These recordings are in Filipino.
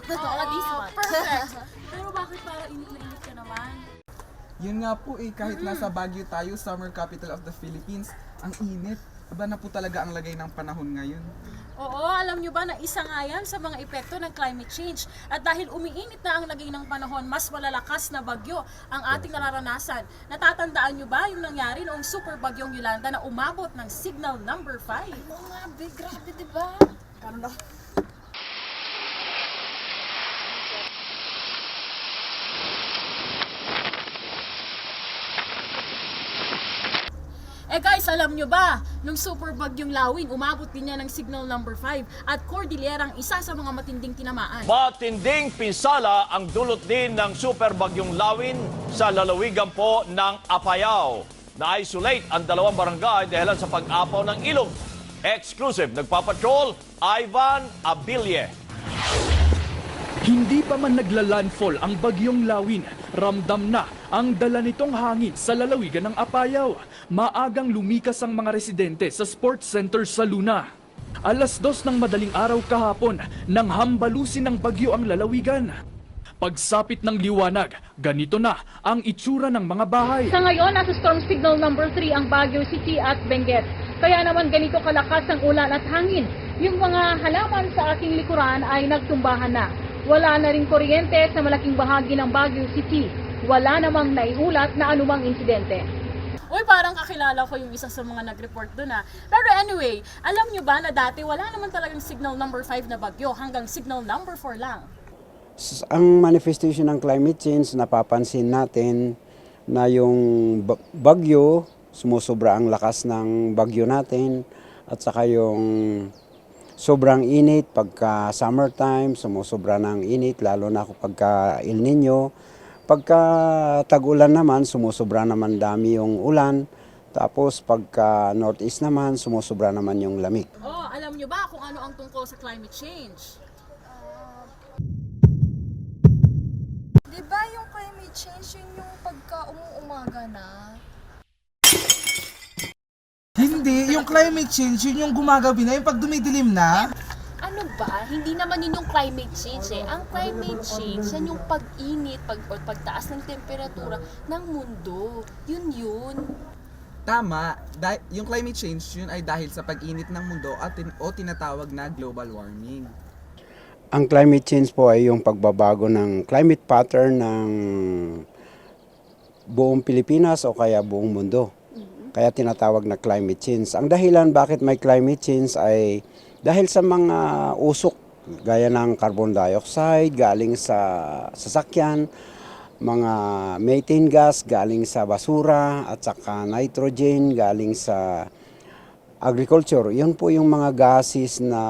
This month. Perfect. Pero bakit para init na init ka naman? Yun nga po kahit nasa Baguio tayo, summer capital of the Philippines, ang init. Aba na po talaga ang lagay ng panahon ngayon. Oo, alam nyo ba na isa nga yan sa mga epekto ng climate change. At dahil umiinit na ang lagay ng panahon, mas malalakas na bagyo ang ating nararanasan. Natatandaan nyo ba yung nangyari noong super bagyong Yolanda na umabot ng signal number 5? Oo nga, big, grabe, diba? Parang na. Guys, alam nyo ba, nung super bagyong Lawin, umabot din niya ng signal number 5 at Cordillera ang isa sa mga matinding tinamaan. Matinding pinsala ang dulot din ng super bagyong Lawin sa lalawigan po ng Apayao. Na-isolate ang dalawang barangay dahil sa pag-apaw ng ilog. Exclusive, nagpapatrol, Ivan Abilie. Hindi pa man nagla-landfall ang bagyong Lawin, ramdam na ang dala nitong hangin sa lalawigan ng Apayao. Maagang lumikas ang mga residente sa sports center sa Luna. Alas 2 ng madaling araw kahapon nang hambalusin ng bagyo ang lalawigan. Pagsapit ng liwanag, ganito na ang itsura ng mga bahay. Sa ngayon, nasa storm signal number 3 ang Baguio City at Benguet. Kaya naman ganito kalakas ang ulan at hangin. Yung mga halaman sa aking likuran ay nagtumbahan na. Wala na rin kuryente sa malaking bahagi ng Baguio City. Wala namang naiulat na anumang insidente. Uy, parang kakilala ko yung isa sa mga nag-report doon ah. Pero anyway, alam nyo ba na dati wala naman talagang signal number 5 na bagyo, hanggang signal number 4 lang. Ang manifestation ng climate change, napapansin natin na yung bagyo, sumusobra ang lakas ng bagyo natin, at saka yung sobrang init pagka summertime, sumusobra ng init, lalo na kapag El Nino. Pagka tag-ulan naman, sumusobra naman dami yung ulan. Tapos pagka northeast naman, sumusobra naman yung lamig. Oh, alam nyo ba kung ano ang tungkol sa climate change? Diba yung climate change, yun yung pagka umuumaga na? Hindi, yung climate change, yun yung gumagabi na, yung pag dumidilim na. Ano ba? Hindi naman yun yung climate change eh. Ang climate change, yan yung pag-init, pagtaas ng temperatura ng mundo. Yun yun. Tama, yung climate change yun ay dahil sa pag-init ng mundo o tinatawag na global warming. Ang climate change po ay yung pagbabago ng climate pattern ng buong Pilipinas o kaya buong mundo. Kaya tinatawag na climate change. Ang dahilan bakit may climate change ay dahil sa mga usok gaya ng carbon dioxide galing sa sasakyan, mga methane gas galing sa basura, at saka nitrogen galing sa agriculture. Yun po yung mga gases na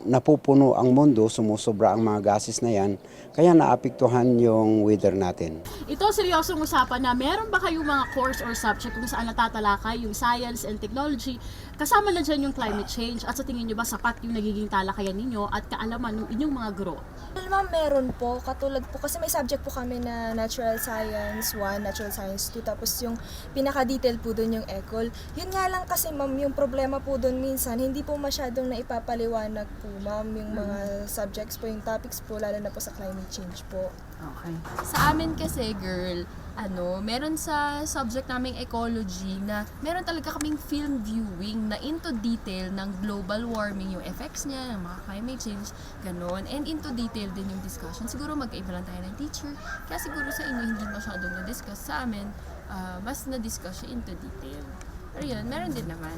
napupuno ang mundo, sumusobra ang mga gases na yan, kaya naapektuhan yung weather natin. Ito, seryosong usapan na meron ba kayong mga course or subject kung saan natatalakay yung science and technology? Kasama na dyan yung climate change at sa tingin nyo ba sapat yung nagiging talakayan ninyo at kaalaman ng inyong mga guro? Well, ma'am, meron po. Katulad po, kasi may subject po kami na Natural Science 1, Natural Science 2, tapos yung pinaka-detail po doon yung ECOL. Yun nga lang kasi, ma'am, yung problema po doon minsan, hindi po masyadong naipapaliwanag po, ma'am, yung mga subjects po, yung topics po, lalo na po sa climate change po. Okay. Sa amin kasi, girl, meron sa subject naming ecology na meron talaga kaming film viewing na into detail ng global warming, yung effects niya, ng mga climate change, ganon. And into detail din yung discussion. Siguro magkaiba lang tayo ng teacher. Kaya siguro sa inyo hindi masyadong na-discuss. Sa amin, mas na-discuss siya into detail. Pero yun, meron din naman.